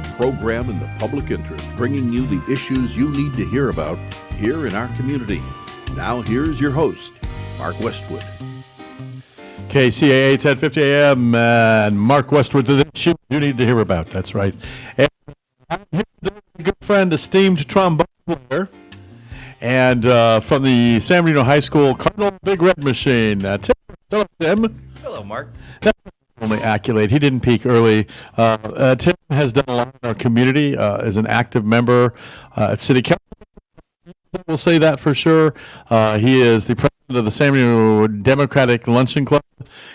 the program in the public interest, bringing you the issues you need to hear about here in our community. Now here's your host, Mark Westwood. KCAA 1050 AM and Mark Westwood, the issue you need to hear about. That's right. And I'm here with a good friend, esteemed trombone player, and from the San Bernardino High School Cardinal Big Red Machine. Tim. Hello, Tim. Hello, Mark. That's only accolade. He didn't peak early. Tim has done a lot in our community as an active member at City Council. We'll say that for sure. He is the president of the San Bernardino Democratic Luncheon Club.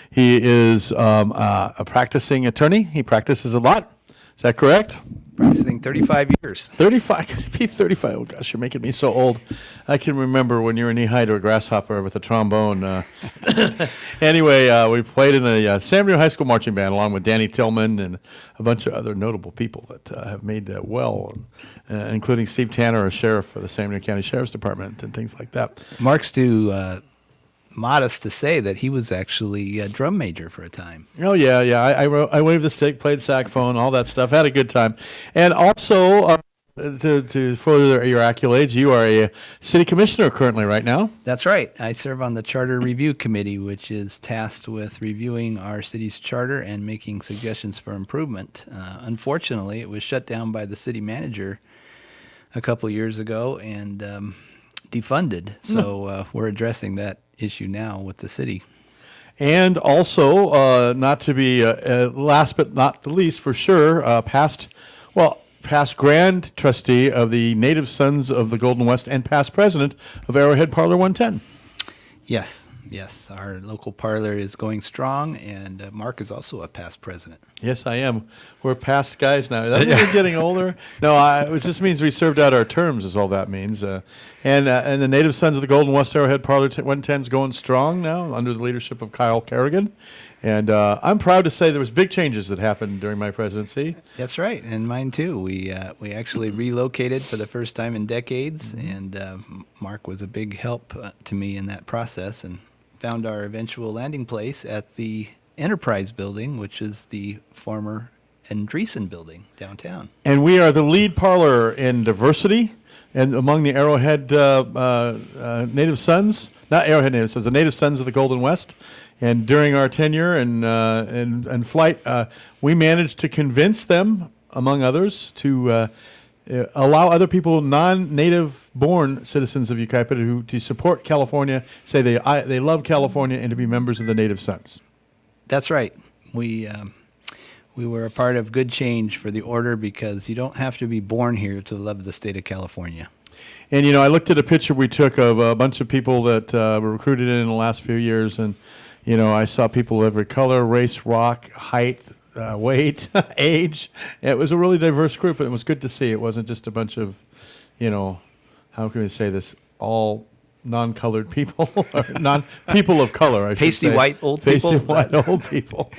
He is a practicing attorney. He practices a lot. Is that correct? Practicing 35 years. 35. Could it be 35? Oh, gosh, you're making me so old. I can remember when you were knee-high to a grasshopper with a trombone. Anyway, we played in the San Bernardino High School Marching Band along with Danny Tillman and a bunch of other notable people that have made well, including Steve Tanner, a sheriff for the San Bernardino County Sheriff's Department and things like that. Mark's too modest to say that he was actually a drum major for a time. Oh, yeah. I waved the stick, played saxophone, all that stuff. Had a good time. And also, to further your accolades, you are a city commissioner currently right now. That's right. I serve on the Charter Review Committee, which is tasked with reviewing our city's charter and making suggestions for improvement. Unfortunately, it was shut down by the city manager a couple years ago and defunded. So we're addressing that issue now with the city. And also, not to be last but not the least, for sure, past Grand Trustee of the Native Sons of the Golden West and past President of Arrowhead Parlor 110. Yes. Our local parlor is going strong, and Mark is also a past president. Yes, I am. We're past guys now. That means we're getting older? No, it just means we served out our terms is all that means. And the Native Sons of the Golden West Arrowhead Parlor 110 is going strong now under the leadership of Kyle Kerrigan. And I'm proud to say there was big changes that happened during my presidency. That's right, and mine too. We actually relocated for the first time in decades, and Mark was a big help to me in that process, and found our eventual landing place at the Enterprise Building, which is the former Andreessen Building downtown. And we are the lead parlor in diversity and among the Arrowhead Native Sons, not Arrowhead Native Sons, the Native Sons of the Golden West. And during our tenure and flight, we managed to convince them, among others, to allow other people, non-native-born citizens of Yucaipa, to support California, say they love California, and to be members of the Native Sons. That's right. We were a part of good change for the order because you don't have to be born here to love the state of California. And, I looked at a picture we took of a bunch of people that were recruited in the last few years, and, I saw people of every color, race, rock, height, weight, age. It was a really diverse group, and it was good to see. It wasn't just a bunch of, how can we say this, all non-colored people, or people of color, I should say. Pasty white old people. Pasty white old people.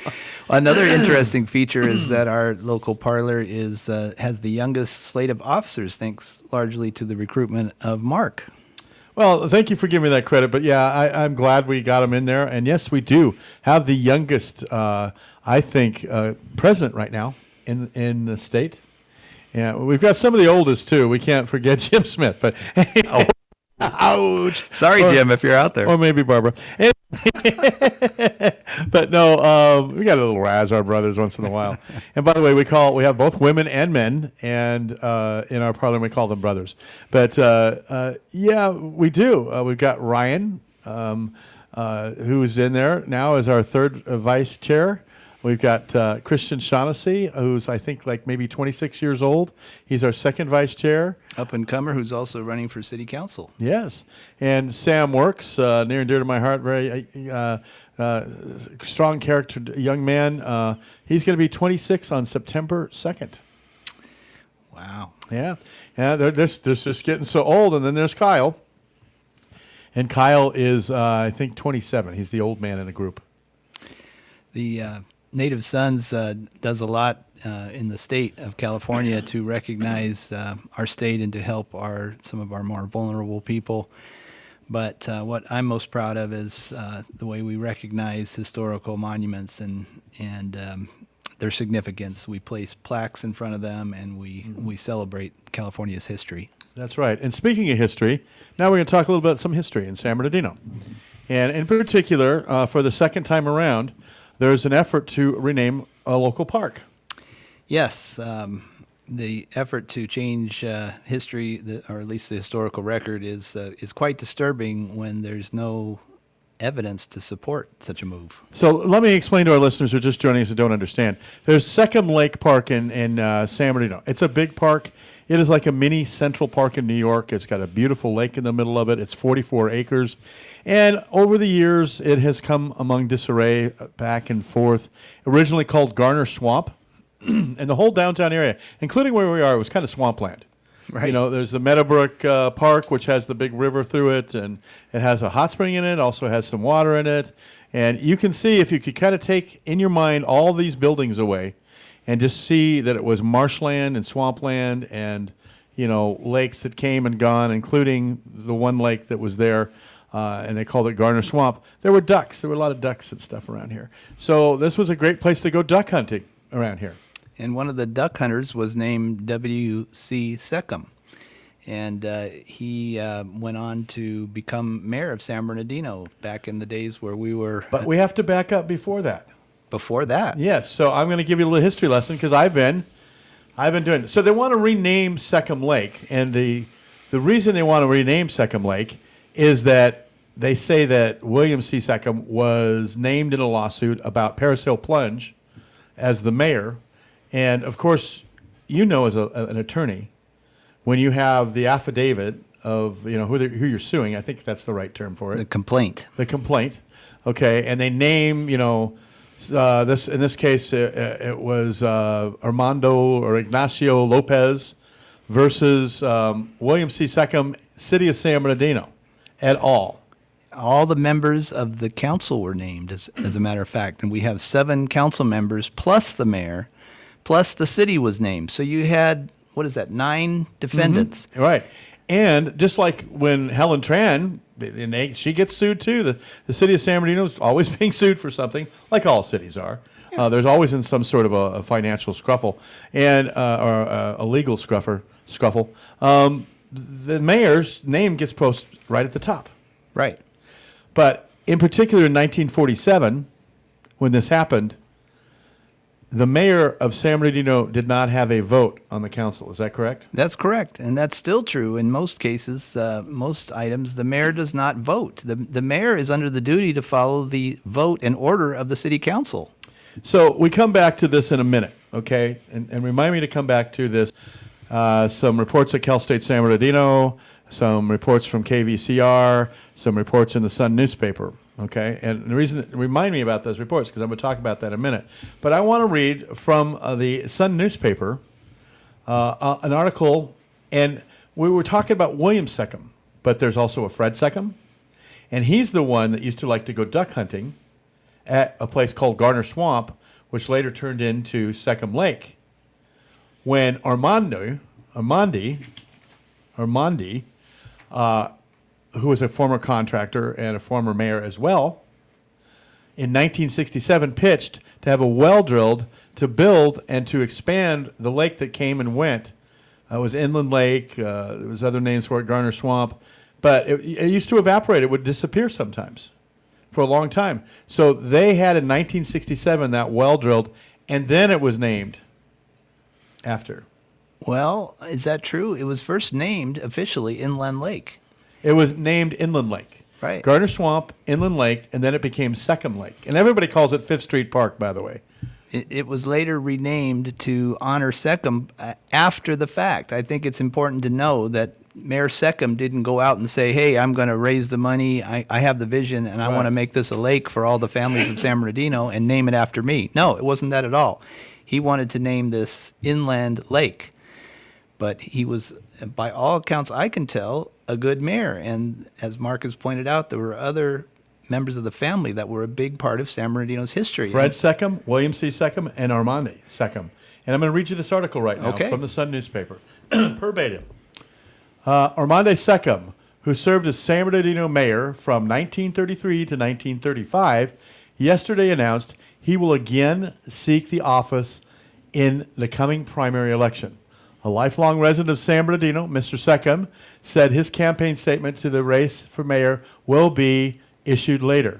Another interesting feature is that our local parlor has the youngest slate of officers, thanks largely to the recruitment of Mark. Well, thank you for giving me that credit, but yeah, I'm glad we got him in there. And yes, we do have the youngest, I think, president right now in the state. Yeah, we've got some of the oldest too. We can't forget Jim Smith, but ouch! Sorry, Jim, if you're out there, or maybe Barbara. But no, we got a little Razar brothers once in a while. And by the way, we have both women and men, and in our parlor we call them brothers. But yeah, we do. We've got Ryan, who's in there now as our third vice chair. We've got Christian Shaughnessy, who's I think like maybe 26 years old. He's our second vice chair. Up and comer who's also running for city council. Yes. And Sam Works, near and dear to my heart, very strong character young man. He's going to be 26 on September 2nd. Wow. Yeah. They're just getting so old. And then there's Kyle. And Kyle is, I think, 27. He's the old man in the group. The Native Sons does a lot in the state of California to recognize our state and to help some of our more vulnerable people. But what I'm most proud of is the way we recognize historical monuments and their significance. We place plaques in front of them, and we celebrate California's history. That's right. And speaking of history, now we're going to talk a little about some history in San Bernardino. And in particular, for the second time around, there's an effort to rename a local park. Yes, the effort to change history, or at least the historical record, is quite disturbing when there's no evidence to support such a move. So let me explain to our listeners who are just joining us and don't understand. There's Seckham Lake Park in San Bernardino. It's a big park. It is like a mini Central Park in New York. It's got a beautiful lake in the middle of it. It's 44 acres. And over the years, it has come among disarray back and forth. Originally called Garner Swamp. And the whole downtown area, including where we are, was kind of swampland. Right. You know, there's the Meadowbrook Park, which has the big river through it, and it has a hot spring in it, also has some water in it. And you can see, if you could kind of take in your mind all these buildings away and just see that it was marshland and swampland and, you know, lakes that came and gone, including the one lake that was there, and they called it Garner Swamp. There were ducks. There were a lot of ducks and stuff around here. So this was a great place to go duck hunting around here. And one of the duck hunters was named W.C. Seckham. And he went on to become mayor of San Bernardino back in the days where we were... But we have to back up before that. Before that? Yes, so I'm going to give you a little history lesson because I've been doing it. So they want to rename Seckham Lake, and the reason they want to rename Seckham Lake is that they say that William C. Seckham was named in a lawsuit about Paris Hill Plunge as the mayor. And, of course, you know, as an attorney, when you have the affidavit of, you know, who you're suing, I think that's the right term for it. The complaint. The complaint, okay, and they name, you know, this in this case, it was Armando or Ignacio Lopez versus William C. Seckham, City of San Bernardino, et al. All the members of the council were named, as a matter of fact, and we have 7 council members plus the mayor. Plus, the city was named. So you had, 9 defendants? Mm-hmm. Right. And just like when Helen Tran, she gets sued too. The city of San Bernardino is always being sued for something, like all cities are. Yeah. There's always in some sort of a financial scruffle and or a legal scuffle. The mayor's name gets posted right at the top. Right. But in particular, in 1947, when this happened, the mayor of San Bernardino did not have a vote on the council. Is that correct? That's correct, and that's still true in most cases. Most items, the mayor does not vote. The mayor is under the duty to follow the vote and order of the city council. So we come back to this in a minute, okay? And remind me to come back to this. Some reports at Cal State San Bernardino, some reports from KVCR, some reports in the Sun newspaper. Okay, and the reason, remind me about those reports, because I'm going to talk about that in a minute. But I want to read from the Sun newspaper an article, and we were talking about William Seckham, but there's also a Fred Seckham, and he's the one that used to like to go duck hunting at a place called Garner Swamp, which later turned into Seckham Lake. When Armandi, who was a former contractor and a former mayor as well, in 1967 pitched to have a well drilled to build and to expand the lake that came and went. It was Inland Lake. There was other names for it, Garner Swamp. But it used to evaporate. It would disappear sometimes for a long time. So they had in 1967 that well drilled, and then it was named after. Well, is that true? It was first named officially Inland Lake. It was named Inland Lake. Right. Garner Swamp, Inland Lake, and then it became Seckham Lake. And everybody calls it Fifth Street Park, by the way. It was later renamed to honor Seckham after the fact. I think it's important to know that Mayor Seckham didn't go out and say, hey, I'm going to raise the money, I have the vision, and I want to make this a lake for all the families of San Bernardino and name it after me. No, it wasn't that at all. He wanted to name this Inland Lake. But he was, by all accounts I can tell, a good mayor. And as Mark has pointed out, there were other members of the family that were a big part of San Bernardino's history. Fred Seckham, William C. Seckham, and Armandi Seckham. And I'm going to read you this article right now from the Sun newspaper. Verbatim. Armandi Seckham, who served as San Bernardino mayor from 1933 to 1935, yesterday announced he will again seek the office in the coming primary election. A lifelong resident of San Bernardino, Mr. Seckham, said his campaign statement to the race for mayor will be issued later.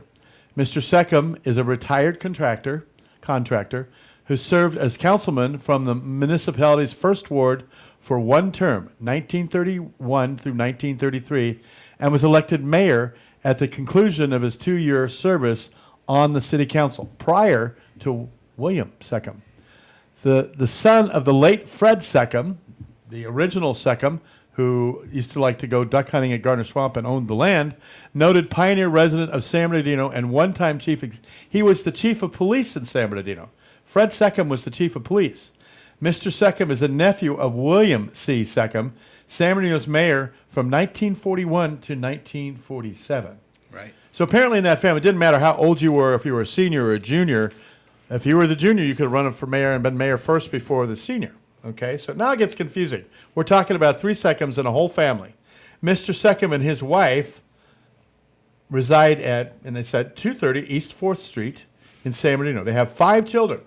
Mr. Seckham is a retired contractor who served as councilman from the municipality's first ward for one term, 1931 through 1933, and was elected mayor at the conclusion of his 2-year service on the city council, prior to William Seckham. The son of the late Fred Seckham, the original Seckham, who used to like to go duck hunting at Garner Swamp and owned the land, noted pioneer resident of San Bernardino and one-time he was the chief of police in San Bernardino. Fred Seckham was the chief of police. Mr. Seckham is a nephew of William C. Seckham, San Bernardino's mayor from 1941 to 1947. Right. So apparently in that family, it didn't matter how old you were, if you were a senior or a junior. If you were the junior, you could have run for mayor and been mayor first before the senior. Okay, so now it gets confusing. We're talking about 3 Seckhams and a whole family. Mr. Seckham and his wife reside at, and they said, 230 East 4th Street in San Bernardino. They have 5 children,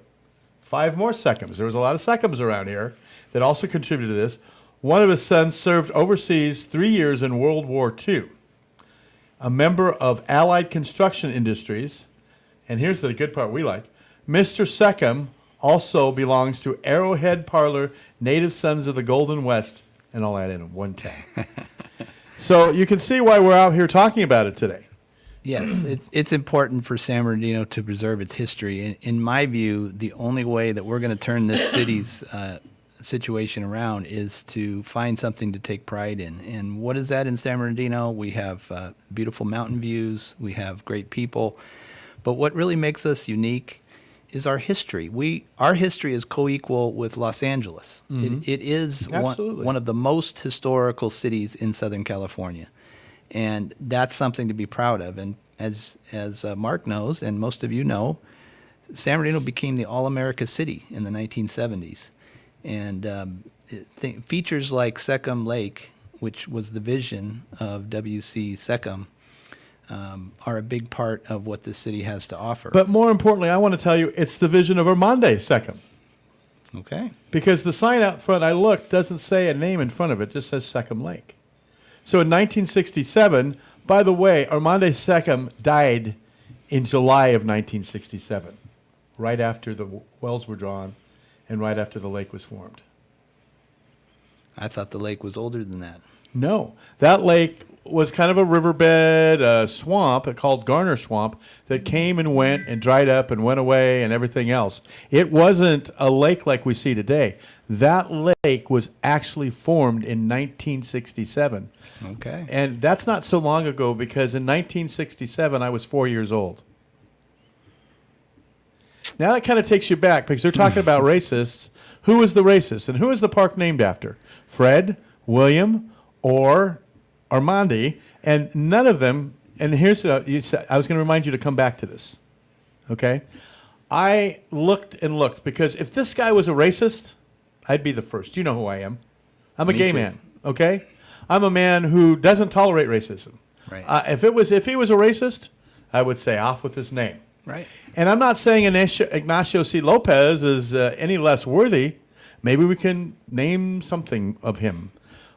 5 more Seckhams. There was a lot of Seckhams around here that also contributed to this. One of his sons served overseas 3 years in World War II. A member of Allied Construction Industries, and here's the good part we like, Mr. Seckham also belongs to Arrowhead Parlor, Native Sons of the Golden West, and all that in one tag. So you can see why we're out here talking about it today. Yes, it's important for San Bernardino to preserve its history. In my view, the only way that we're going to turn this city's situation around is to find something to take pride in. And what is that in San Bernardino? We have beautiful mountain views. We have great people. But what really makes us unique is our history. Our history is co-equal with Los Angeles. Mhm. It is one of the most historical cities in Southern California. And that's something to be proud of. And as Mark knows, and most of you know, San Bernardino became the All-America City in the 1970s. And features like Seckham Lake, which was the vision of W.C. Seckham, are a big part of what this city has to offer. But more importantly, I want to tell you, it's the vision of Armande Seckham. Okay. Because the sign out front, I looked, doesn't say a name in front of it, it just says Seckham Lake. So in 1967, by the way, Armande Seckham died in July of 1967, right after the wells were drawn and right after the lake was formed. I thought the lake was older than that. No, that lake was kind of a riverbed, a swamp called Garner Swamp that came and went and dried up and went away and everything else. It wasn't a lake like we see today. That lake was actually formed in 1967. Okay. And that's not so long ago because in 1967 I was 4 years old. Now that kind of takes you back because they're talking about racists. Who was the racist and who is the park named after? Fred, William, or Armande, and none of them, and here's what I was going to remind you to come back to this, okay? I looked and looked because if this guy was a racist, I'd be the first. You know who I am. I'm a Me gay too. man, okay? I'm a man who doesn't tolerate racism. Right. If he was a racist, I would say off with his name. Right. And I'm not saying Ignacio C. Lopez is any less worthy. Maybe we can name something of him.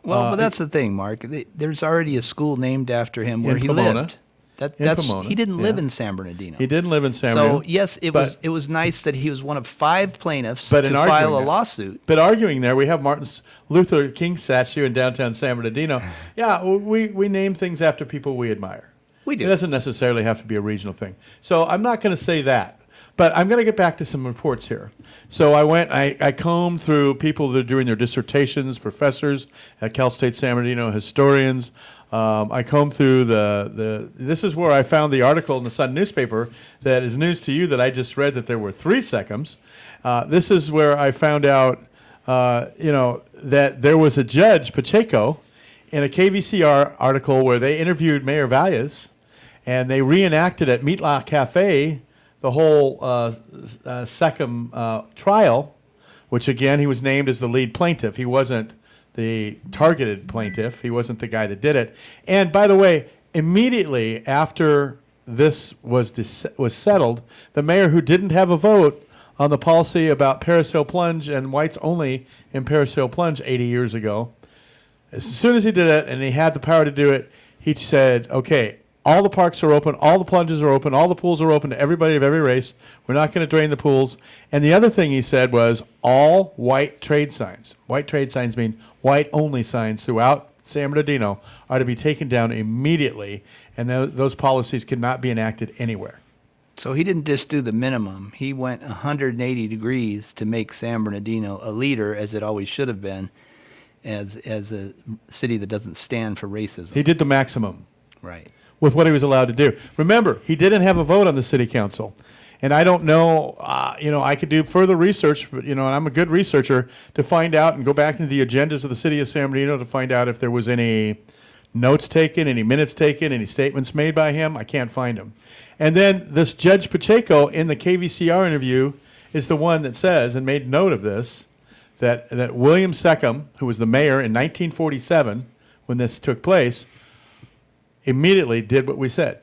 Well, but that's the thing, Mark. There's already a school named after him where In he Pomona. lived. In Pomona, He didn't live yeah. in San Bernardino. He didn't live in San Bernardino. So yes, it was nice that he was one of 5 plaintiffs But to in file arguing a that- lawsuit. But arguing there, we have Martin Luther King statue in downtown San Bernardino. Yeah, we name things after people we admire. We do. It doesn't necessarily have to be a regional thing. So I'm not going to say that. But I'm going to get back to some reports here. So I combed through people that are doing their dissertations, professors at Cal State San Bernardino, historians. I combed through this is where I found the article in the Sun newspaper that is news to you that I just read that there were 3 Seckhams. This is where I found out, that there was a judge, Pacheco, in a KVCR article where they interviewed Mayor Valles, and they reenacted at Meatloaf Cafe the whole Seckham trial, which again, he was named as the lead plaintiff. He wasn't the targeted plaintiff. He wasn't the guy that did it. And by the way, immediately after this was settled, the mayor who didn't have a vote on the policy about Paris Hill Plunge and whites only in Paris Hill Plunge 80 years ago, as soon as he did it and he had the power to do it, he said, okay, all the parks are open, all the plunges are open, all the pools are open to everybody of every race. We're not going to drain the pools. And the other thing he said was all white trade signs. White trade signs mean white-only signs throughout San Bernardino are to be taken down immediately, and those policies cannot be enacted anywhere. So he didn't just do the minimum. He went 180 degrees to make San Bernardino a leader, as it always should have been, as a city that doesn't stand for racism. He did the maximum Right. with what he was allowed to do. Remember, he didn't have a vote on the city council. And I don't know, I could do further research, but, and I'm a good researcher to find out and go back into the agendas of the city of San Bernardino to find out if there was any notes taken, any minutes taken, any statements made by him. I can't find them. And then this Judge Pacheco in the KVCR interview is the one that says, and made note of this, that William Seckham, who was the mayor in 1947 when this took place, immediately did what we said.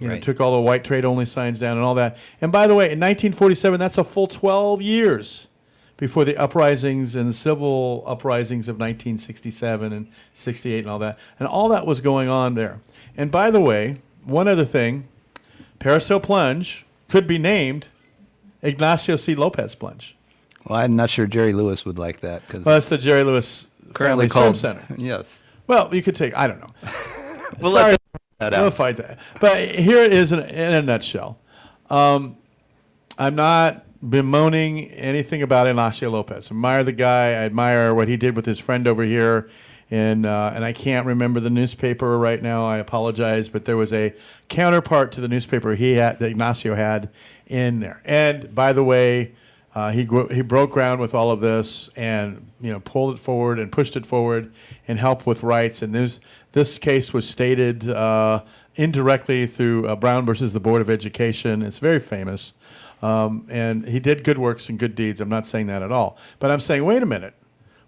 Right. Took all the white trade only signs down and all that. And by the way, in 1947, that's a full 12 years before the uprisings and civil uprisings of 1967 and 68 and all that. And all that was going on there. And by the way, one other thing, Paris Hill Plunge could be named Ignacio C. Lopez Plunge. Well, I'm not sure Jerry Lewis would like that because Well, that's the Jerry Lewis currently Family called Swim Center. Yes. Well, you could take, I don't know. We'll Sorry, let that we'll out. fight that. But here it is in a nutshell. I'm not bemoaning anything about Ignacio Lopez. I admire the guy. I admire what he did with his friend over here. And I can't remember the newspaper right now. I apologize. But there was a counterpart to the newspaper that Ignacio had in there. And by the way, he broke ground with all of this and pulled it forward and pushed it forward and helped with rights. And this case was stated indirectly through Brown versus the Board of Education. It's very famous. And he did good works and good deeds. I'm not saying that at all. But I'm saying, wait a minute.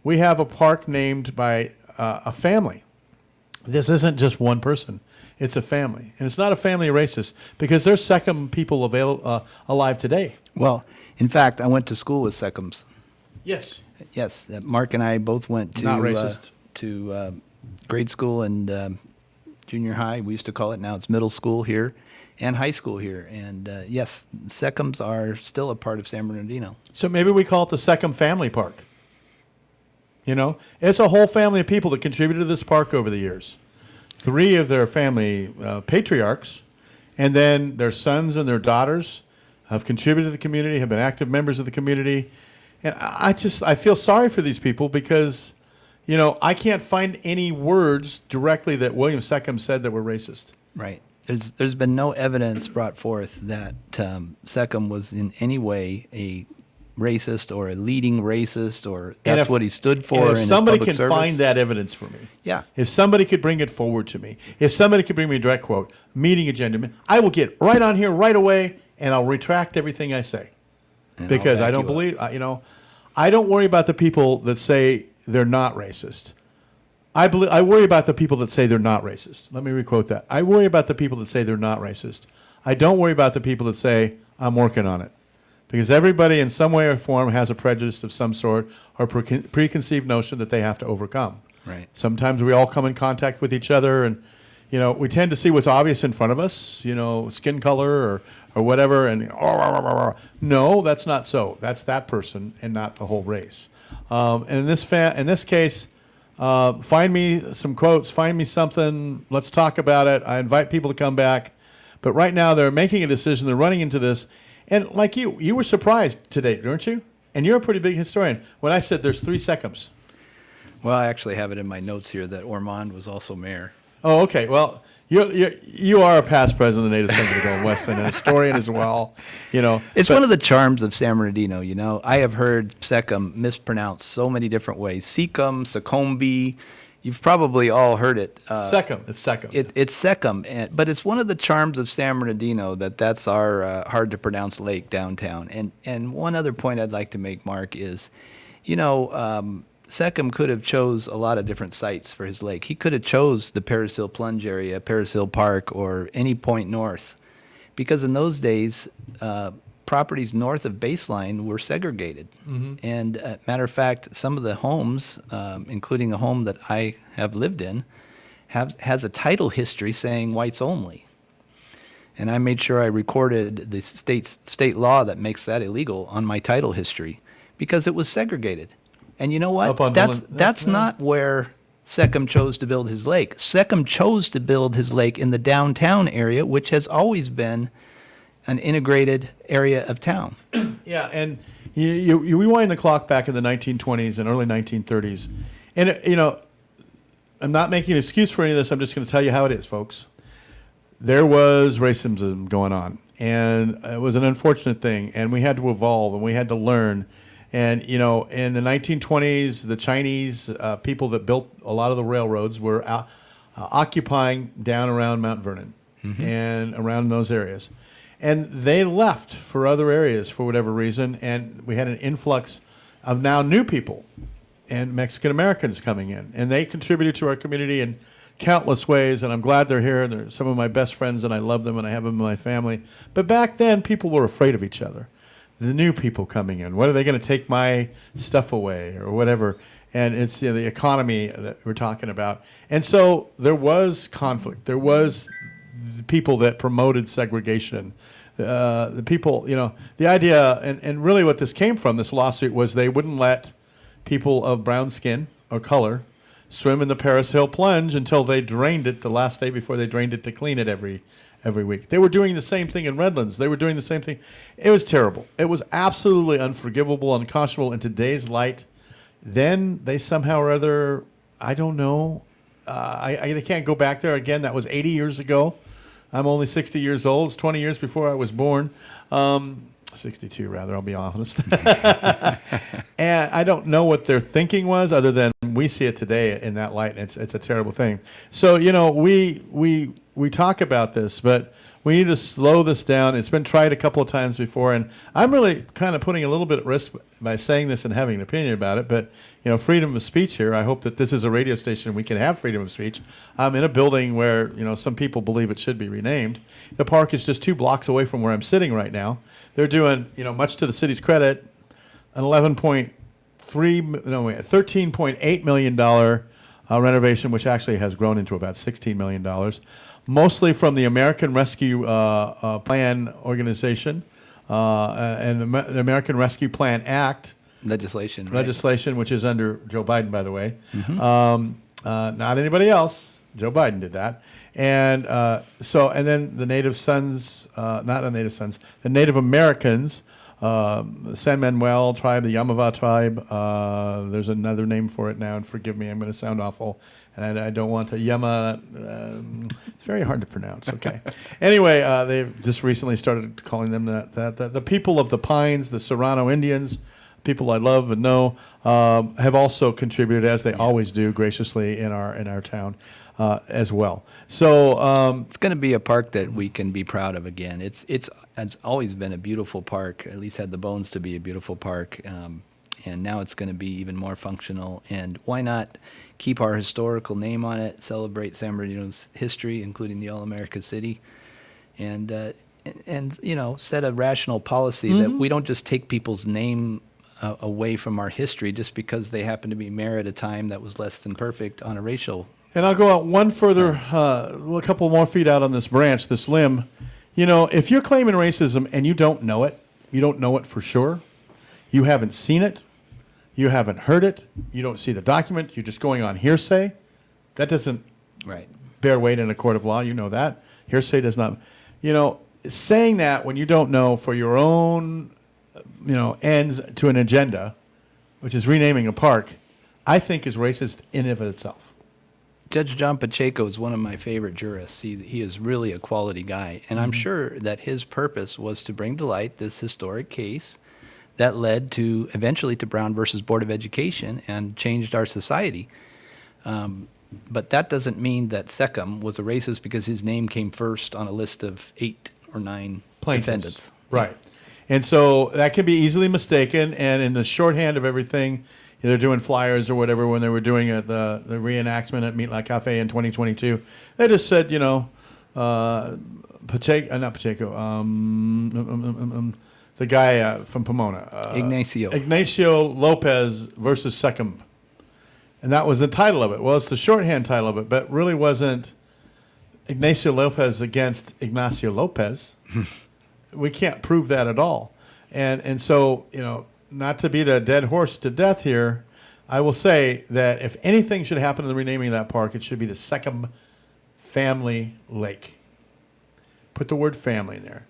We have a park named by a family. This isn't just one person. It's a family. And it's not a family of racists because there's Seckham people alive today. Well, in fact, I went to school with Seckhams. Yes. Yes, Mark and I both went to Not racist. Grade school and junior high. We used to call it. Now it's middle school here and high school here. And yes, Seckhams are still a part of San Bernardino. So maybe we call it the Seckham Family Park. It's a whole family of people that contributed to this park over the years. 3 of their family patriarchs, and then their sons and their daughters have contributed to the community, have been active members of the community. And I feel sorry for these people because, I can't find any words directly that William Seckham said that were racist. Right. There's been no evidence brought forth that Seckham was in any way a racist or a leading racist or that's what he stood for. And in if his somebody public can service. find that evidence for me, Yeah. if somebody could bring it forward to me, if somebody could bring me a direct quote, meeting agenda, I will get right on here right away and I'll retract everything I say. And Because I'll I back don't you up. believe, I don't worry about the people that say they're not racist. I worry about the people that say they're not racist. Let me requote that. I worry about the people that say they're not racist. I don't worry about the people that say, I'm working on it. Because everybody in some way or form has a prejudice of some sort or preconceived notion that they have to overcome. Right. Sometimes we all come in contact with each other and, we tend to see what's obvious in front of us, skin color or whatever. And no, that's not so. That's that person and not the whole race. And in this case, find me some quotes, find me something. Let's talk about it. I invite people to come back. But right now they're making a decision. They're running into this. And like you were surprised today, weren't you? And you're a pretty big historian. When I said there's 3 Seckhams. Well, I actually have it in my notes here that Ormond was also mayor. Oh, okay. Well, you are a past president of the Native Sons of the Golden West and a historian as well. It's one of the charms of San Bernardino. I have heard Seckham mispronounced so many different ways. Seckham, Secombe. You've probably all heard it. Seckham. It's Seckham. It's Seckham, but it's one of the charms of San Bernardino that's our hard to pronounce lake downtown. And one other point I'd like to make, Mark, is, Seckham could have chose a lot of different sites for his lake. He could have chose the Paris Hill Plunge area, Paris Hill Park, or any point north. because in those days, properties north of Baseline were segregated. And matter of fact, some of the homes, including a home that I have lived in, has a title history saying whites only. And I made sure I recorded the state law that makes that illegal on my title history because it was segregated. And you know Up what? on That's not where Seckham chose to build his lake. Seckham chose to build his lake in the downtown area, which has always been an integrated area of town. Yeah, and you rewind the clock back in the 1920s and early 1930s, and I'm not making an excuse for any of this. I'm just going to tell you how it is, folks. There was racism going on, and it was an unfortunate thing, and we had to evolve, and we had to learn. And, in the 1920s, the Chinese people that built a lot of the railroads were occupying down around Mount Vernon and around those areas. And they left for other areas for whatever reason, and we had an influx of now new people and Mexican Americans coming in. And they contributed to our community in countless ways, and I'm glad they're here. They're some of my best friends, and I love them, and I have them in my family. But back then, people were afraid of each other. The new people coming in, what are they going to take my stuff away or whatever? And it's the economy that we're talking about. And so there was conflict. There was the people that promoted segregation. The people, the idea, and really what this came from, this lawsuit, was they wouldn't let people of brown skin or color swim in the Paris Hill Plunge until they drained it the last day before they drained it to clean it every week. They were doing the same thing in Redlands. They were doing the same thing. It was terrible. It was absolutely unforgivable, unconscionable in today's light. Then they somehow or other, I don't know, I can't go back there again. That was 80 years ago. I'm only 60 years old. It's 20 years before I was born. 62, rather, I'll be honest. And I don't know what their thinking was, other than we see it today in that light, and it's a terrible thing. So, we talk about this, but we need to slow this down. It's been tried a couple of times before, and I'm really kind of putting a little bit at risk by saying this and having an opinion about it. But, freedom of speech here, I hope that this is a radio station and we can have freedom of speech. I'm in a building where, some people believe it should be renamed. The park is just 2 blocks away from where I'm sitting right now. They're doing, much to the city's credit, an $13.8 million renovation, which actually has grown into about $16 million, mostly from the American Rescue Plan Organization and the American Rescue Plan Act. Legislation, which is under Joe Biden, by the way. Not anybody else. Joe Biden did that. And and then the Native Sons, the Native Americans, San Manuel tribe, the Yamava tribe. There's another name for it now, and forgive me, I'm going to sound awful. And I don't want to it's very hard to pronounce. Okay. Anyway, they've just recently started calling them the people of the Pines, the Serrano Indians, people I love and know, have also contributed, as they always do, graciously in our town as well. So it's going to be a park that we can be proud of again. It's always been a beautiful park. At least had the bones to be a beautiful park, and now it's going to be even more functional. And why not keep our historical name on it, celebrate San Bernardino's history, including the All-America City, and set a rational policy that we don't just take people's name away from our history just because they happen to be mayor at a time that was less than perfect on a racial. And I'll go out one further, a couple more feet out on this branch, this limb. If you're claiming racism and you don't know it for sure, you haven't seen it, you haven't heard it, you don't see the document, you're just going on hearsay, that doesn't bear weight in a court of law. You know that. Hearsay does not. Saying that when you don't know for your own, ends to an agenda, which is renaming a park, I think is racist in and of itself. Judge John Pacheco is one of my favorite jurists. He is really a quality guy, and I'm sure that his purpose was to bring to light this historic case that led to eventually to Brown versus Board of Education and changed our society. But that doesn't mean that Seckham was a racist because his name came first on a list of 8 or 9 defendants. Right. And so that can be easily mistaken, and in the shorthand of everything, they're doing flyers or whatever when they were doing the reenactment at Meat Like Cafe in 2022. They just said, not Pacheco, the guy from Pomona. Ignacio Lopez versus Seckham. And that was the title of it. Well, it's the shorthand title of it, but really wasn't Ignacio Lopez against Ignacio Lopez. We can't prove that at all. And so, not to beat a dead horse to death here, I will say that if anything should happen to the renaming of that park, it should be the Seckham Family Lake. Put the word family in there.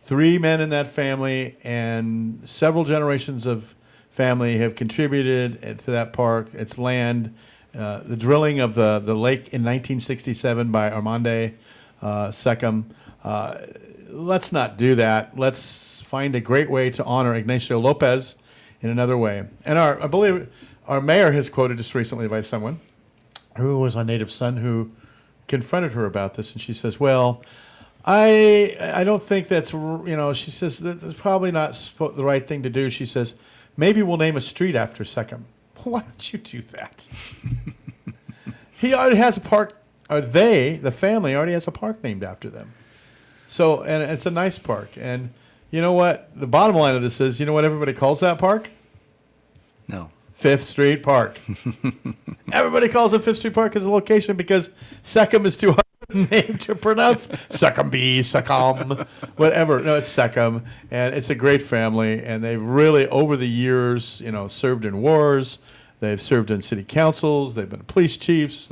3 men in that family and several generations of family have contributed to that park, its land. The drilling of the lake in 1967 by Armande Seckham. Let's not do that. Let's find a great way to honor Ignacio Lopez in another way. And I believe our mayor has quoted just recently by someone who was a native son who confronted her about this, and she says, well, I don't think that's, she says that's probably not the right thing to do. She says, maybe we'll name a street after Seckham. Why don't you do that? He already has a park, or the family already has a park named after them. So, and it's a nice park. And you know what? The bottom line of this is, you know what everybody calls that park? No. Fifth Street Park. Everybody calls it Fifth Street Park as a location because Seckham is too hard a name to pronounce. Seckham, whatever. No, it's Seckham, and it's a great family, and they've really, over the years, served in wars. They've served in city councils. They've been police chiefs.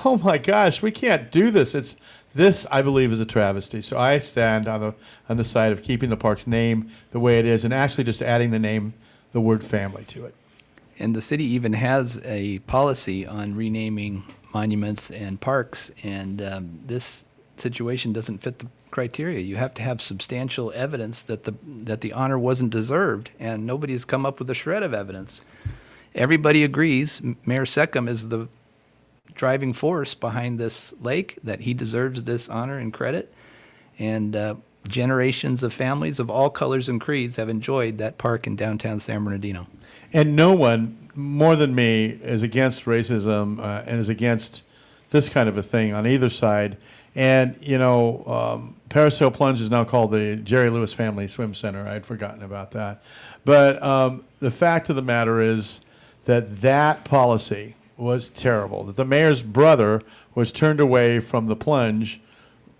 Oh my gosh, we can't do this. This, I believe, is a travesty. So I stand on the side of keeping the park's name the way it is, and actually just adding the word family to it. And the city even has a policy on renaming monuments and parks, and this situation doesn't fit the criteria. You have to have substantial evidence that the honor wasn't deserved, and nobody has come up with a shred of evidence. Everybody agrees Mayor Seckham is the driving force behind this lake, that he deserves this honor and credit, and generations of families of all colors and creeds have enjoyed that park in downtown San Bernardino. And no one more than me is against racism and is against this kind of a thing on either side. And, Paris Hill Plunge is now called the Jerry Lewis Family Swim Center. I'd forgotten about that. But the fact of the matter is that policy was terrible, that the mayor's brother was turned away from the plunge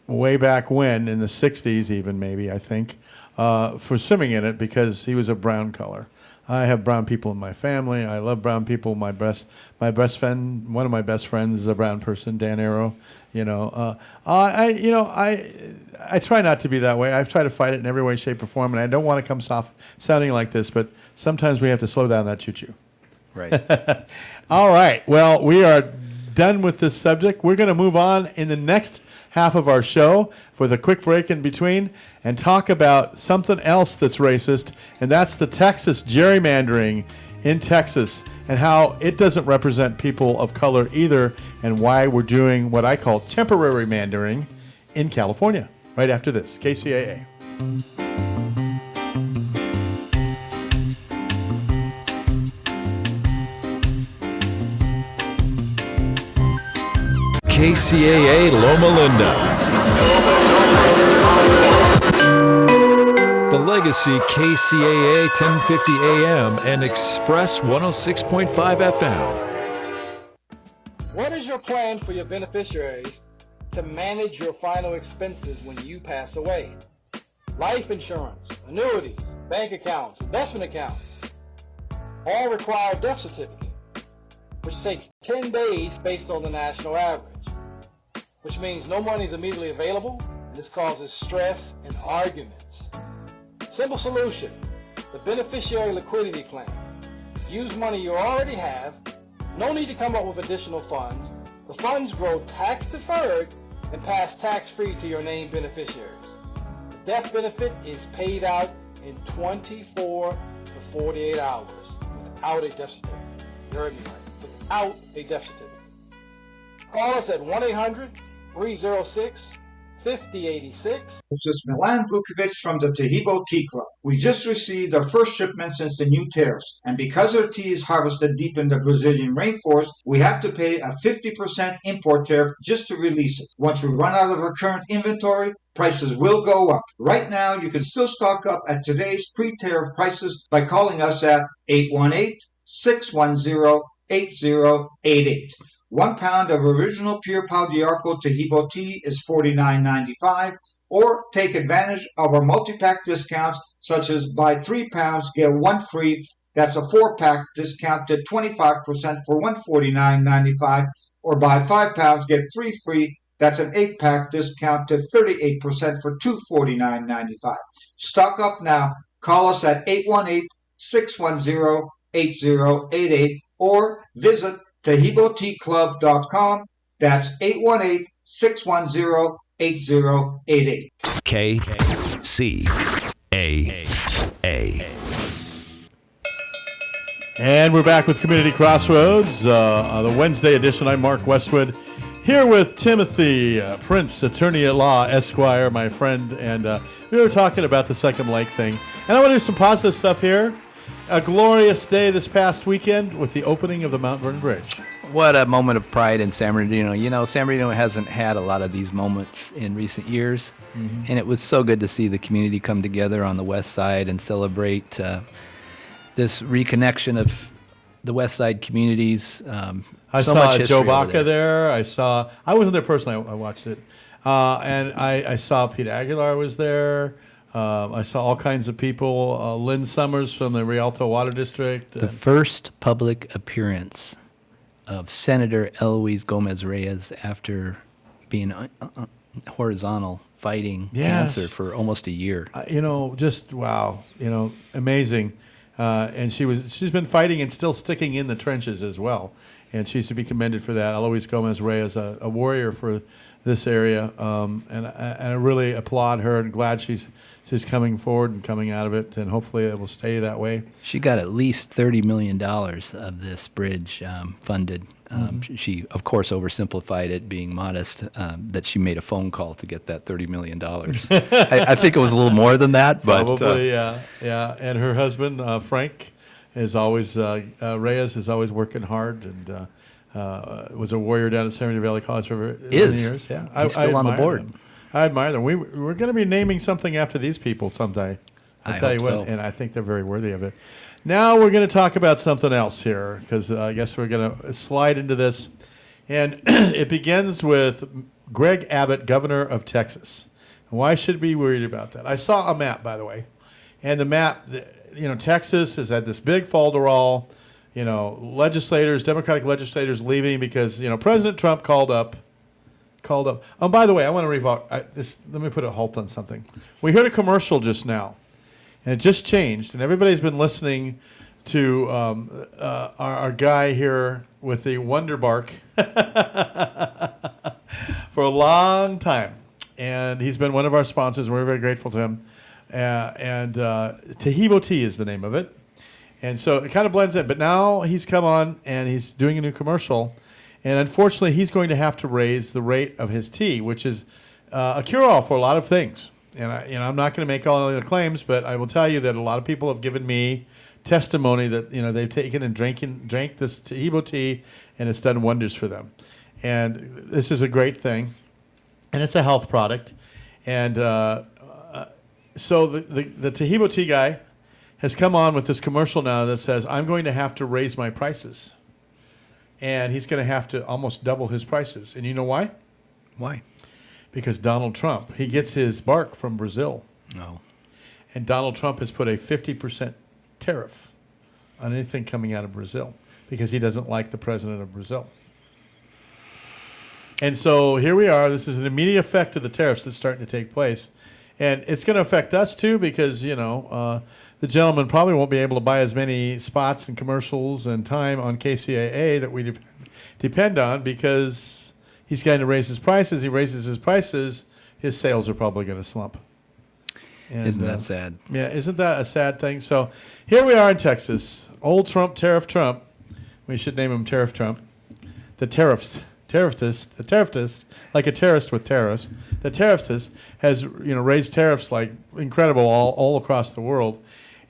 way back when, in the 60s even maybe, I think, for swimming in it because he was a brown color. I have brown people in my family. I love brown people. My best friend, one of my best friends is a brown person, Dan Arrow. I try not to be that way. I've tried to fight it in every way, shape, or form, and I don't want to come sounding like this, but sometimes we have to slow down that choo-choo. Right. All right. Well, we are done with this subject. We're going to move on in the next half of our show for the quick break in between and talk about something else that's racist, and that's the Texas gerrymandering in Texas and how it doesn't represent people of color either, and why we're doing what I call temporary mandering in California. Right after this, KCAA. KCAA Loma Linda. The Legacy KCAA 1050 AM and Express 106.5 FM. What is your plan for your beneficiaries to manage your final expenses when you pass away? Life insurance, annuities, bank accounts, investment accounts, all require a death certificate, which takes 10 days based on the national average, which means no money is immediately available, and this causes stress and arguments. Simple solution: the beneficiary liquidity plan. Use money you already have. No need to come up with additional funds. The funds grow tax-deferred and pass tax-free to your named beneficiaries. The death benefit is paid out in 24 to 48 hours without a death certificate. You heard me right. Without a death certificate. Call us at 1-800-306-5885 105086. This is Milan Vukovic from the Tahibo Tea Club. We just received our first shipment since the new tariffs, and because our tea is harvested deep in the Brazilian rainforest, we have to pay a 50% import tariff just to release it. Once we run out of our current inventory, prices will go up. Right now, you can still stock up at today's pre-tariff prices by calling us at 818-610-8088. 1 pound of original pure Pau d'Arco Tahibo tea is $49.95, or take advantage of our multi-pack discounts such as buy 3 pounds, get 1 free. That's a 4-pack discounted 25% for $149.95, or buy 5 pounds, get 3 free. That's an 8-pack discounted 38% for $249.95. Stock up now. Call us at 818-610-8088 or visit TahiboTeaClub.com. That's 818-610-8088. KCAA. And we're back with Community Crossroads, the Wednesday edition. I'm Mark Westwood, here with Timothy Prince, attorney at law, Esquire, my friend, and we were talking about the Second Lake thing. And I want to do some positive stuff here. A glorious day this past weekend with the opening of the Mount Vernon Bridge. What a moment of pride in San Bernardino. You know, San Bernardino hasn't had a lot of these moments in recent years, and it was so good to see the community come together on the west side and celebrate this reconnection of the west side communities. I so saw much Joe history over Baca there. I wasn't there personally, I watched it. And I saw Pete Aguilar was there. I saw all kinds of people. Lynn Summers from the Rialto Water District. The first public appearance of Senator Eloise Gomez Reyes after being horizontal fighting cancer for almost a year. Just wow. Amazing. And she's been fighting and still sticking in the trenches as well. And she's to be commended for that. Eloise Gomez Reyes, a warrior for this area. And I really applaud her and glad she's coming forward and coming out of it, and hopefully it will stay that way. She got at least $30 million of this bridge funded. She, of course, oversimplified it, being modest, that she made a phone call to get that $30 million. I think it was a little more than that. But, probably, yeah. And her husband, Frank, is always, Reyes is always working hard, and was a warrior down at San Bernardino Valley College for many years. Yeah, He's still on the board. Them. I admire them. We're going to be naming something after these people someday. I'll tell you what, and I think they're very worthy of it. Now we're going to talk about something else here, because I guess we're going to slide into this. And it begins with Greg Abbott, governor of Texas. Why should we be worried about that? I saw a map, by the way. And the map, Texas has had this big falderall, legislators, Democratic legislators leaving because, President Trump called up. Oh, by the way, I want to let me put a halt on something. We heard a commercial just now, and it just changed, and everybody's been listening to our guy here with the Wonder Bark for a long time, and he's been one of our sponsors, and we're very grateful to him. And Tahibo Tea is the name of it, and so it kind of blends in. But now he's come on, and he's doing a new commercial. And unfortunately, he's going to have to raise the rate of his tea, which is a cure-all for a lot of things. And I'm not going to make all the claims, but I will tell you that a lot of people have given me testimony that they've taken and drank this Tahibo tea, and it's done wonders for them. And this is a great thing, and it's a health product. And so the Tahibo tea guy has come on with this commercial now that says, "I'm going to have to raise my prices." And he's going to have to almost double his prices. And you know why? Why? Because Donald Trump, he gets his bark from Brazil. No. And Donald Trump has put a 50% tariff on anything coming out of Brazil because he doesn't like the president of Brazil. And so here we are. This is an immediate effect of the tariffs that's starting to take place. And it's going to affect us, too, because, the gentleman probably won't be able to buy as many spots and commercials and time on KCAA that we depend on because he's going to raise his prices. He raises his prices, his sales are probably going to slump. And, isn't that sad? Yeah, isn't that a sad thing? So here we are in Texas. Old Trump, Tariff Trump. We should name him Tariff Trump. The Tariff tariffist, like a terrorist with terrorists, the tariffist has raised tariffs like incredible all across the world,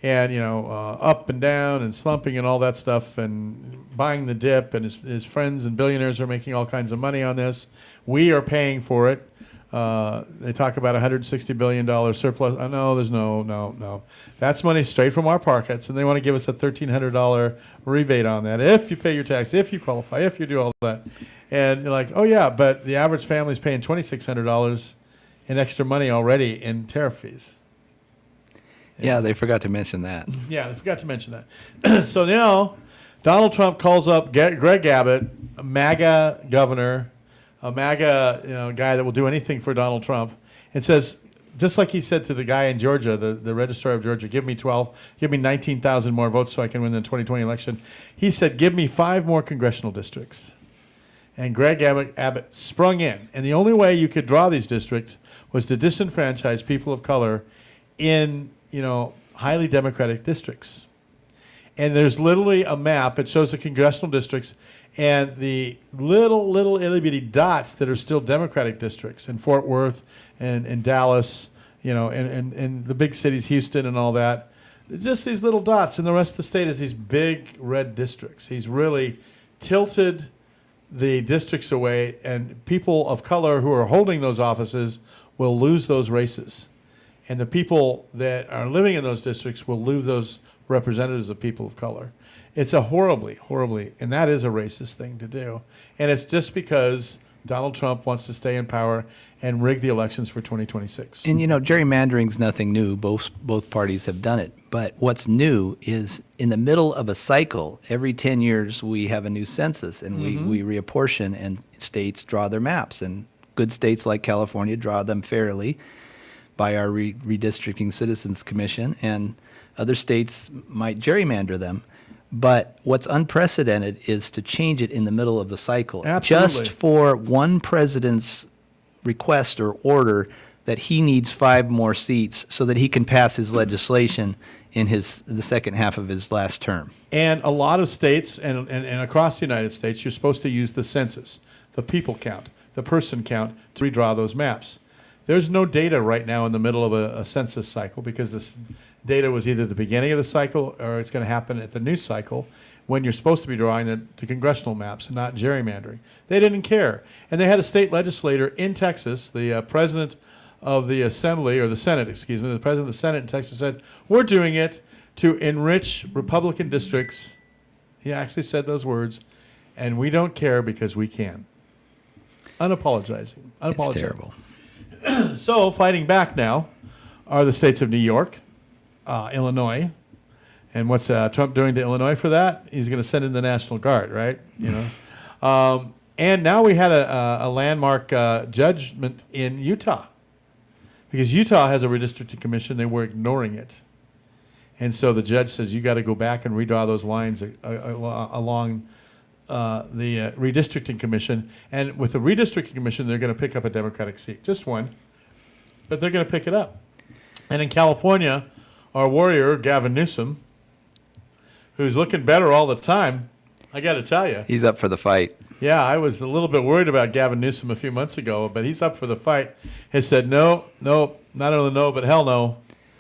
and up and down and slumping and all that stuff, and buying the dip, and his friends and billionaires are making all kinds of money on this. We are paying for it. They talk about $160 billion surplus. No, there's no. That's money straight from our pockets, and they want to give us a $1,300 rebate on that if you pay your tax, if you qualify, if you do all that. And you're like, oh yeah, but the average family's paying $2,600 in extra money already in tariff fees. Yeah, they forgot to mention that. Yeah, they forgot to mention that. So now Donald Trump calls up Greg Abbott, a MAGA governor, a MAGA guy that will do anything for Donald Trump, and says, just like he said to the guy in Georgia, the registrar of Georgia, give me 19,000 more votes so I can win the 2020 election. He said, give me 5 more congressional districts. And Greg Abbott sprung in. And the only way you could draw these districts was to disenfranchise people of color in, highly Democratic districts. And there's literally a map. It shows the congressional districts and the little itty-bitty dots that are still Democratic districts in Fort Worth and Dallas, and the big cities, Houston and all that. Just these little dots, and the rest of the state is these big red districts. He's really tilted the districts away, and people of color who are holding those offices will lose those races. And the people that are living in those districts will lose those representatives of people of color. It's a horribly, and that is a racist thing to do. And it's just because Donald Trump wants to stay in power and rig the elections for 2026. And gerrymandering's nothing new. Both parties have done it. But what's new is in the middle of a cycle, every 10 years we have a new census, and we reapportion, and states draw their maps. And good states like California draw them fairly by our Redistricting Citizens Commission, and other states might gerrymander them. But what's unprecedented is to change it in the middle of the cycle. Absolutely. Just for one president's request or order that he needs 5 more seats so that he can pass his legislation in the second half of his last term. And a lot of states and across the United States, you're supposed to use the census, the people count, the person count to redraw those maps. There's no data right now in the middle of a census cycle because this data was either the beginning of the cycle or it's going to happen at the new cycle when you're supposed to be drawing the congressional maps and not gerrymandering. They didn't care. And they had a state legislator in Texas, the president of the Assembly, or the Senate, excuse me, the president of the Senate in Texas said, we're doing it to enrich Republican districts. He actually said those words, and we don't care because we can. Unapologizing. It's terrible. So fighting back now are the states of New York, Illinois, and what's Trump doing to Illinois for that? He's going to send in the National Guard, right? And now we had a landmark judgment in Utah, because Utah has a redistricting commission. They were ignoring it, and so the judge says you got to go back and redraw those lines along the redistricting commission. And with the redistricting commission, they're going to pick up a Democratic seat, just one, but they're going to pick it up. And in California, our warrior, Gavin Newsom, who's looking better all the time, I got to tell you. He's up for the fight. Yeah, I was a little bit worried about Gavin Newsom a few months ago, but he's up for the fight. He said, no, not only no, but hell no.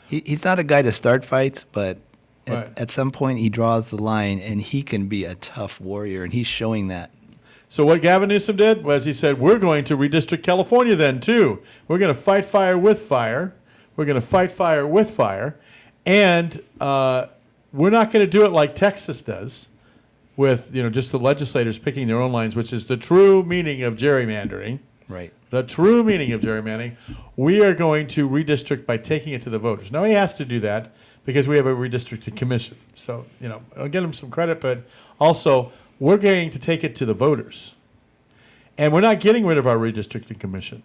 He's not a guy to start fights, but Right. at some point he draws the line, and he can be a tough warrior, and he's showing that. So what Gavin Newsom did was he said, we're going to redistrict California then, too. We're going to fight fire with fire. We're going to fight fire with fire. And we're not going to do it like Texas does with, just the legislators picking their own lines, which is the true meaning of gerrymandering. Right. The true meaning of gerrymandering. We are going to redistrict by taking it to the voters. Now, he has to do that because we have a redistricting commission. So, I'll give him some credit, but also we're going to take it to the voters. And we're not getting rid of our redistricting commission.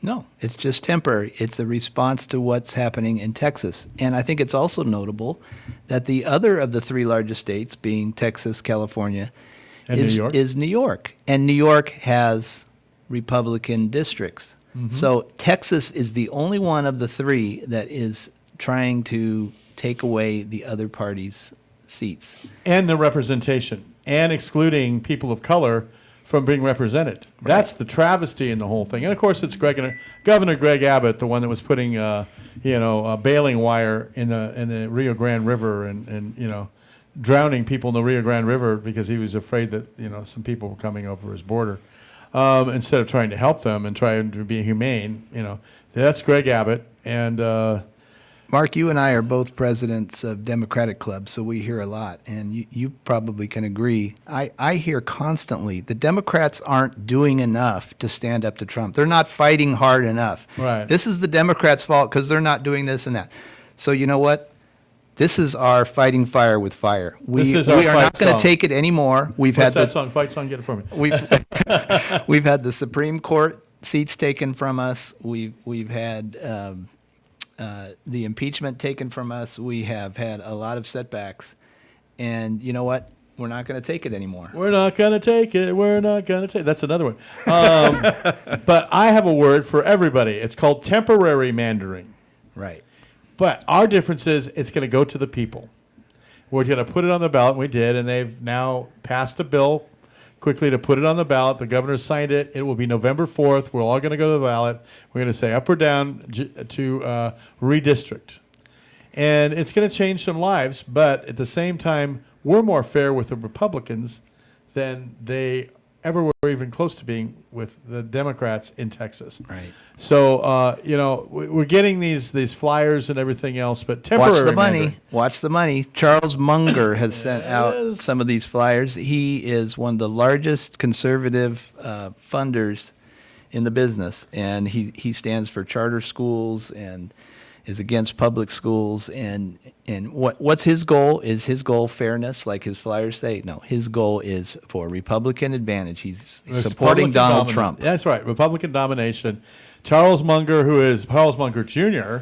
No, it's just temporary. It's a response to what's happening in Texas. And I think it's also notable that the other of the 3 largest states, being Texas, California, And New York? is New York. And New York has Republican districts. Mm-hmm. So Texas is the only one of the 3 that is trying to take away the other party's seats. And the representation, and excluding people of color from being represented. That's the travesty in the whole thing. And of course, it's Governor Greg Abbott, the one that was putting, baling wire in the Rio Grande River and drowning people in the Rio Grande River because he was afraid that some people were coming over his border. Instead of trying to help them and trying to be humane, that's Greg Abbott. And Mark, you and I are both presidents of Democratic clubs, so we hear a lot, and you probably can agree. I hear constantly the Democrats aren't doing enough to stand up to Trump. They're not fighting hard enough. Right. This is the Democrats' fault because they're not doing this and that. So you know what? This is our fighting fire with fire. We This is our are not fight going to song. take it anymore. We've what's had that song? Fight song, get it for me. We've had the Supreme Court seats taken from us. We've had the impeachment taken from us. We have had a lot of setbacks, and you know what? We're not going to take it anymore. We're not going to take it. We're not going to take it. That's another one. But I have a word for everybody. It's called temporary mandering. Right. But our difference is it's going to go to the people. We're going to put it on the ballot, and we did, and they've now passed a bill quickly to put it on the ballot. The governor signed it. It will be November 4th. We're all going to go to the ballot. We're going to say up or down to redistrict. And it's going to change some lives, but at the same time, we're more fair with the Republicans than they ever were even close to being with the Democrats in Texas. Right. So, we're getting these flyers and everything else, but temporary Watch the money. mandering. Watch the money. Charles Munger has sent out Yes. some of these flyers. He is one of the largest conservative funders in the business, and he stands for charter schools and is against public schools. And what's his goal? Is his goal fairness, like his flyers say? No, his goal is for Republican advantage. He's supporting Republican Donald Trump. That's right, Republican domination. Charles Munger, who is Charles Munger Jr.,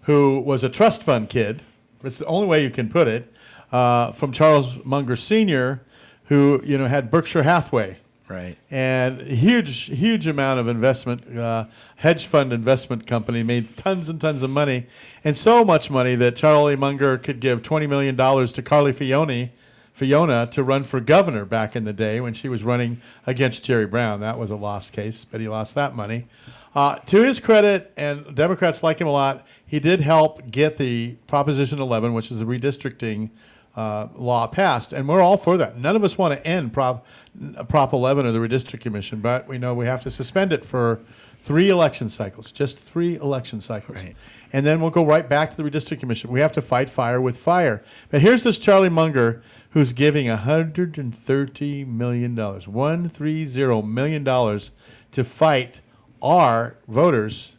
who was a trust fund kid, it's the only way you can put it, from Charles Munger Sr., who had Berkshire Hathaway. Right. And huge amount of investment, hedge fund investment company, made tons and tons of money, and so much money that Charlie Munger could give $20 million to Carly Fiona to run for governor back in the day when she was running against Jerry Brown. That was a lost case, but he lost that money. To his credit, and Democrats like him a lot, he did help get the Proposition 11, which is the redistricting law, passed, and we're all for that. None of us want to end Prop 11 or the Redistricting Commission, but we know we have to suspend it for 3 election cycles, just 3 election cycles. Right. And then we'll go right back to the Redistricting Commission. We have to fight fire with fire. But here's this Charlie Munger who's giving $130 million, $130 million to fight our voters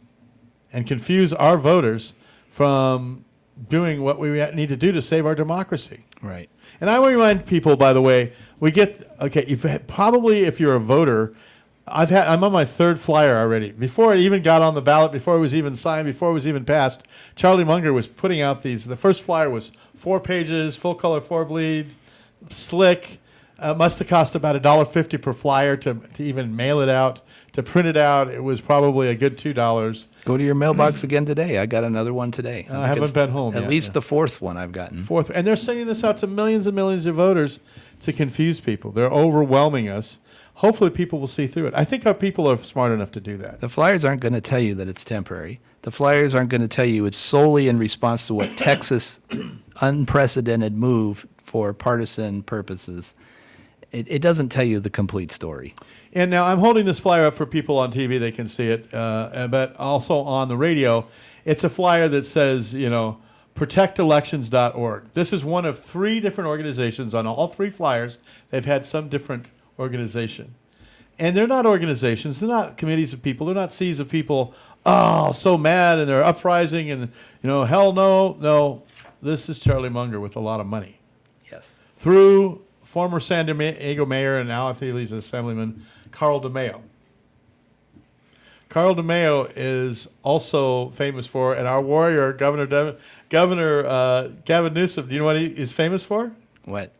and confuse our voters from doing what we need to do to save our democracy. Right. And I want to remind people, by the way, if you're a voter, I'm on my 3rd flyer already. Before it even got on the ballot, before it was even signed, before it was even passed, Charlie Munger was putting out these. The first flyer was 4 pages, full color 4-bleed, slick. Must have cost about $1.50 per flyer to even mail it out. To print it out, it was probably a good $2. Go to your mailbox again today. I got another one today. I haven't been home At yet, least yeah. the 4th one I've gotten. And they're sending this out to millions and millions of voters to confuse people. They're overwhelming us. Hopefully people will see through it. I think our people are smart enough to do that. The flyers aren't going to tell you that it's temporary. The flyers aren't going to tell you it's solely in response to what Texas, unprecedented move for partisan purposes. It doesn't tell you the complete story. And now I'm holding this flyer up for people on TV. They can see it, but also on the radio. It's a flyer that says, protectelections.org. This is one of 3 different organizations. On all 3 flyers, they've had some different organization. And they're not organizations. They're not committees of people. They're not seas of people, so mad, and they're uprising, and, hell no. No, this is Charlie Munger with a lot of money. Yes. Through former San Diego mayor and now Athlete's assemblyman, Carl DeMaio. Carl DeMaio is also famous for, and our warrior, Governor Gavin Newsom, do you know what he is famous for? What?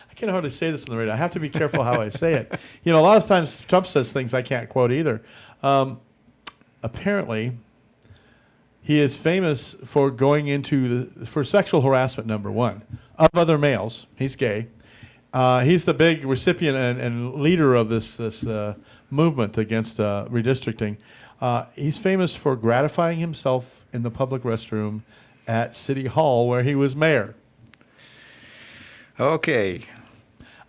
I can hardly say this on the radio. I have to be careful how I say it. A lot of times Trump says things I can't quote either. Apparently, he is famous for going for sexual harassment, number 1, of other males. He's gay. He's the big recipient and leader of this movement against redistricting. He's famous for gratifying himself in the public restroom at City Hall where he was mayor. Okay.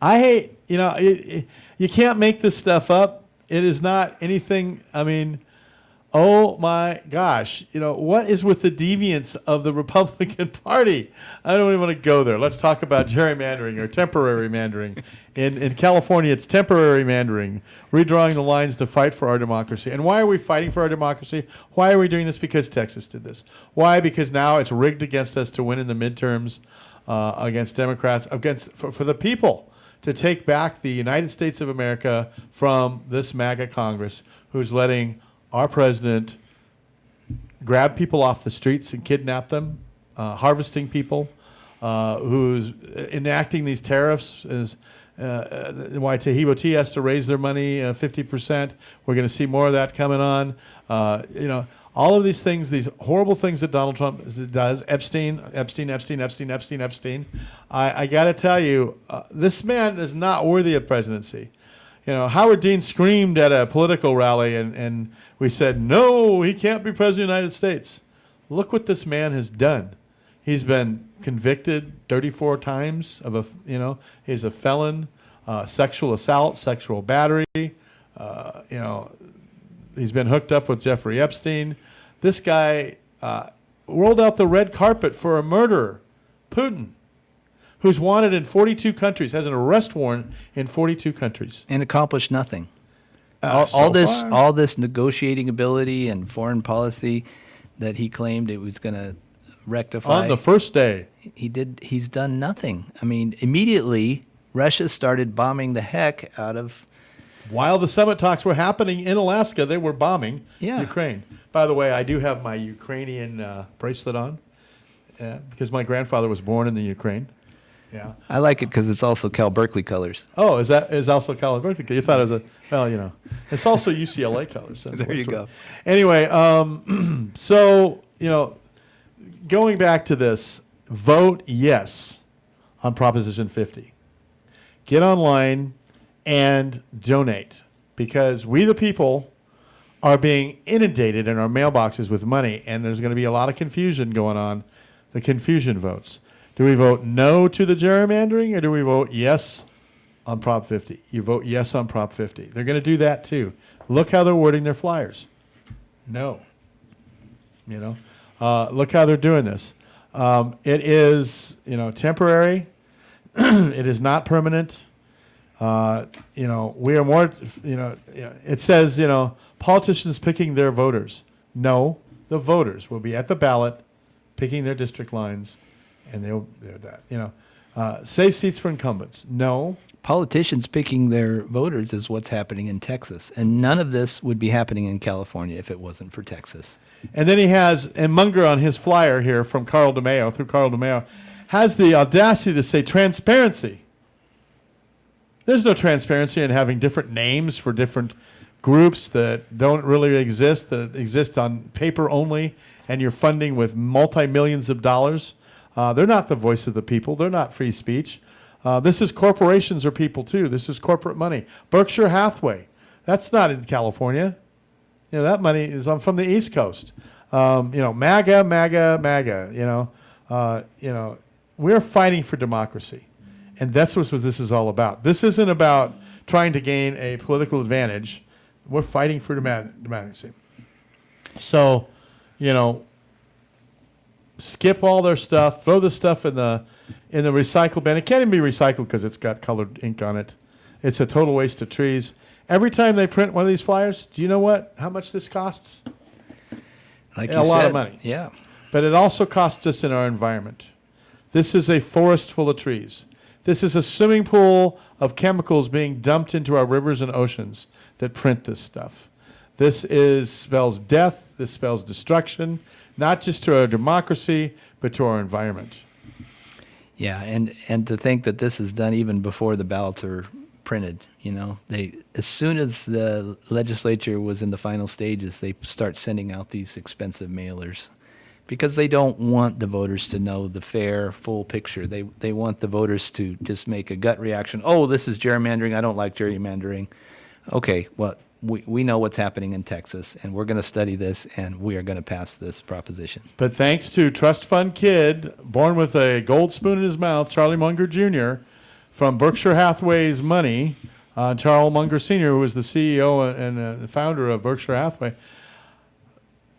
I hate, you can't make this stuff up. It is not anything, I mean, oh my gosh, what is with the deviance of the Republican Party? I don't even want to go there. Let's talk about gerrymandering or temporary mandering. In California, it's temporary mandering, redrawing the lines to fight for our democracy. And why are we fighting for our democracy? Why are we doing this? Because Texas did this. Why? Because now it's rigged against us to win in the midterms against Democrats, for the people to take back the United States of America from this MAGA Congress who's letting our president grab people off the streets and kidnap them, harvesting people, who's enacting these tariffs, is why Taheebo Tea has to raise their money 50%. We're going to see more of that coming on. All of these things, these horrible things that Donald Trump does, Epstein. I got to tell you, this man is not worthy of presidency. Howard Dean screamed at a political rally, and we said, no, he can't be president of the United States. Look what this man has done. He's been convicted 34 times he's a felon, sexual assault, sexual battery. He's been hooked up with Jeffrey Epstein. This guy rolled out the red carpet for a murderer, Putin, who's wanted in 42 countries, has an arrest warrant in 42 countries. And accomplished nothing. So All this negotiating ability and foreign policy that he claimed it was going to rectify. On the first day. He's done nothing. I mean, immediately, Russia started bombing the heck out of... While the summit talks were happening in Alaska, they were bombing Ukraine. By the way, I do have my Ukrainian bracelet on because my grandfather was born in the Ukraine. Yeah, I like it because it's also Cal Berkeley colors. Oh, is also Cal Berkeley? You thought it was it's also UCLA colors. There you go. Anyway, so going back to this, vote yes on Proposition 50. Get online and donate, because we the people are being inundated in our mailboxes with money, and there's going to be a lot of confusion going on, the confusion votes. Do we vote no to the gerrymandering, or do we vote yes on Prop 50? You vote yes on Prop 50. They're going to do that too. Look how they're wording their flyers. No. Look how they're doing this. It is, temporary. It is not permanent. We are more, it says, politicians picking their voters. No, the voters will be at the ballot picking their district lines, and they're that. Save seats for incumbents. No. Politicians picking their voters is what's happening in Texas. And none of this would be happening in California if it wasn't for Texas. And then he has, and Munger on his flyer here from Carl DeMayo, has the audacity to say transparency. There's no transparency in having different names for different groups that don't really exist, that exist on paper only, and you're funding with multi-millions of dollars. They're not the voice of the people. They're not free speech. This is corporations are people too. This is corporate money. Berkshire Hathaway, that's not in California. That money is from the East Coast. MAGA. We're fighting for democracy. And that's what this is all about. This isn't about trying to gain a political advantage. We're fighting for democracy. So, skip all their stuff. Throw the stuff in the recycle bin. It can't even be recycled because it's got colored ink on it. It's a total waste of trees. Every time they print one of these flyers, do you know how much this costs? Like a lot of money. Yeah. But it also costs us in our environment. This is a forest full of trees. This is a swimming pool of chemicals being dumped into our rivers and oceans that print this stuff. This spells death. This spells destruction, not just to our democracy, but to our environment. Yeah, and to think that this is done even before the ballots are printed. As soon as the legislature was in the final stages, they start sending out these expensive mailers because they don't want the voters to know the fair, full picture. They want the voters to just make a gut reaction. Oh, this is gerrymandering. I don't like gerrymandering. Okay, well, we know what's happening in Texas, and we're going to study this, and we are going to pass this proposition. But thanks to trust fund kid, born with a gold spoon in his mouth, Charlie Munger Jr., from Berkshire Hathaway's money, Charles Munger Sr., who was the CEO and the founder of Berkshire Hathaway,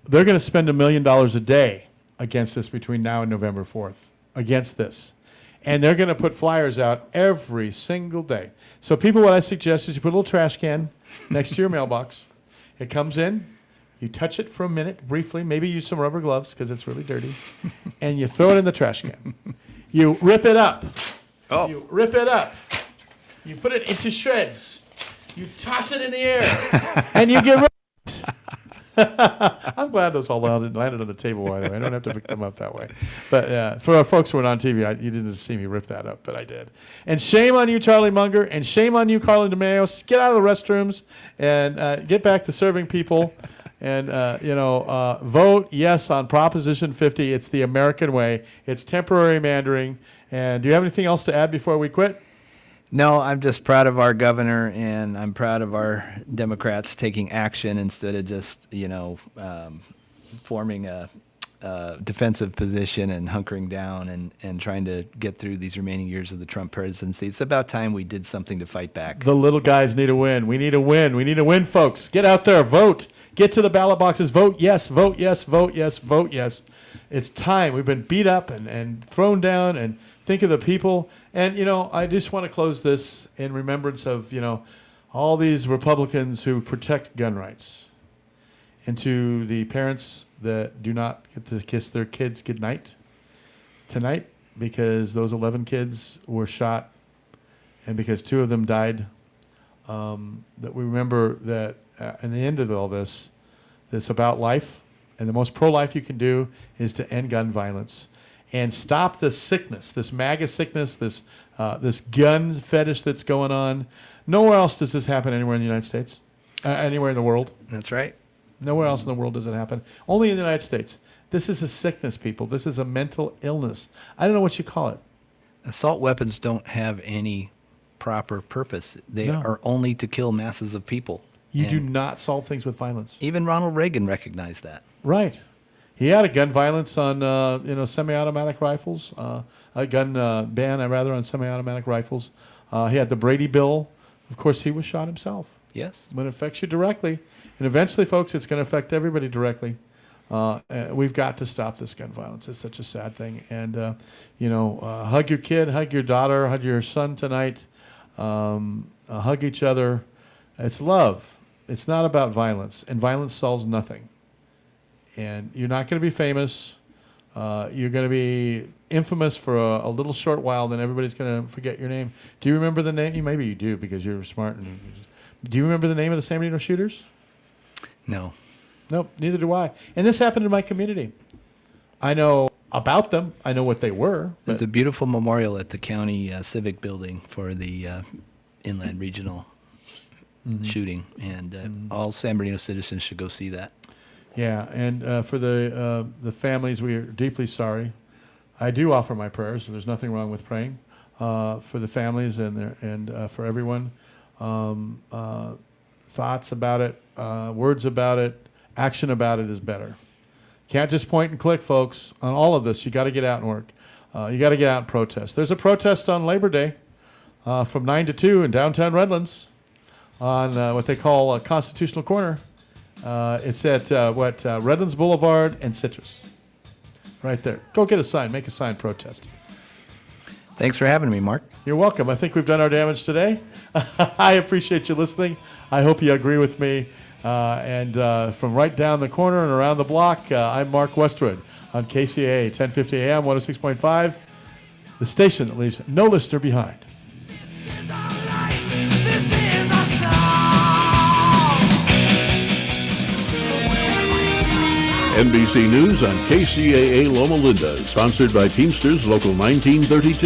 they're going to spend $1 million a day against this between now and November 4th, against this. And they're going to put flyers out every single day. So people, what I suggest is you put a little trash can next to your mailbox. It comes in, you touch it for a minute briefly, maybe use some rubber gloves because it's really dirty, and you throw it in the trash can. You rip it up. Oh. You rip it up. You put it into shreds. You toss it in the air, and you get rid of it. I'm glad those all landed on the table, by the way. I don't have to pick them up that way. But for our folks who are on TV, you didn't see me rip that up, but I did. And shame on you, Charlie Munger, and shame on you, Carlin DeMayo. Get out of the restrooms and get back to serving people. And, vote yes on Proposition 50. It's the American way. It's temporary mandering. And do you have anything else to add before we quit? No, I'm just proud of our governor, and I'm proud of our Democrats taking action instead of just, forming a defensive position and hunkering down and trying to get through these remaining years of the Trump presidency. It's about time we did something to fight back. The little guys need a win. We need a win. We need a win, folks. Get out there. Vote. Get to the ballot boxes. Vote yes. Vote yes. Vote yes. Vote yes. It's time. We've been beat up and thrown down, and think of the people. And, I just want to close this in remembrance of, all these Republicans who protect gun rights. And to the parents that do not get to kiss their kids goodnight tonight because those 11 kids were shot and because 2 of them died, that we remember that in the end of all this, it's about life. And the most pro-life you can do is to end gun violence. And stop this sickness, this MAGA sickness, this gun fetish that's going on. Nowhere else does this happen anywhere in the United States, anywhere in the world. That's right. Nowhere else in the world does it happen. Only in the United States. This is a sickness, people. This is a mental illness. I don't know what you call it. Assault weapons don't have any proper purpose. They are only to kill masses of people. You do not solve things with violence. Even Ronald Reagan recognized that. Right. He had a gun violence on, semi-automatic rifles, a gun ban, on semi-automatic rifles. He had the Brady Bill. Of course, he was shot himself. Yes. When it affects you directly. And eventually, folks, it's going to affect everybody directly. We've got to stop this gun violence. It's such a sad thing. And, hug your kid, hug your daughter, hug your son tonight. Hug each other. It's love. It's not about violence. And violence solves nothing. And you're not going to be famous. You're going to be infamous for a little short while, then everybody's going to forget your name. Do you remember the name? Maybe you do because you're smart. Do you remember the name of the San Bernardino shooters? No. Nope, neither do I. And this happened in my community. I know about them. I know what they were. There's a beautiful memorial at the county civic building for the Inland Regional shooting, and all San Bernardino citizens should go see that. Yeah, and for the families, we are deeply sorry. I do offer my prayers. So there's nothing wrong with praying for the families and for everyone. Thoughts about it, words about it, action about it is better. Can't just point and click, folks. On all of this, you got to get out and work. You got to get out and protest. There's a protest on Labor Day from 9 to 2 in downtown Redlands on what they call Constitutional Corner. It's at Redlands Boulevard and Citrus. Right there. Go get a sign. Make a sign. Protest. Thanks for having me, Mark. You're welcome. I think we've done our damage today. I appreciate you listening. I hope you agree with me. And from right down the corner and around the block, I'm Mark Westwood on KCAA 1050 AM 106.5, the station that leaves no listener behind. This is our life. This is our song. NBC News on KCAA Loma Linda, sponsored by Teamsters Local 1932.